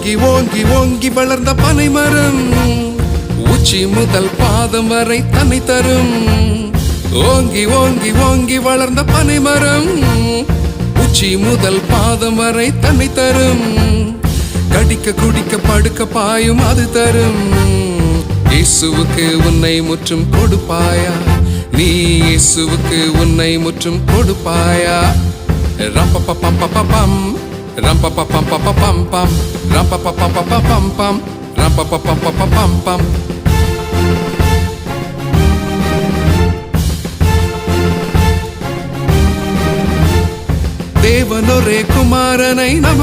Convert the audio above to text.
ஓங்கி ஓங்கி ஓங்கி வளர்ந்த பனைமரம் உச்சி முதல் பாதம் வரை தன்னை தரும். ஓங்கி ஓங்கி ஓங்கி வளர்ந்த பனைமரம் உச்சி முதல் பாதம் வரை தன்னை தரும். கடிக்க குடிக்க படுக்க பாயும் அது தரும். இயேசுவுக்கு உன்னை முற்றும் கொடுப்பாயா? நீ இயேசுவுக்கு உன்னை முற்றும் கொடுப்பாயா? ரம்பபபம்பபம் ரம்பபபம்பபம் ரம்பபபம்பபம் ரம்பபபம்பபம். தேவனொரே குமாரனை நமக்கு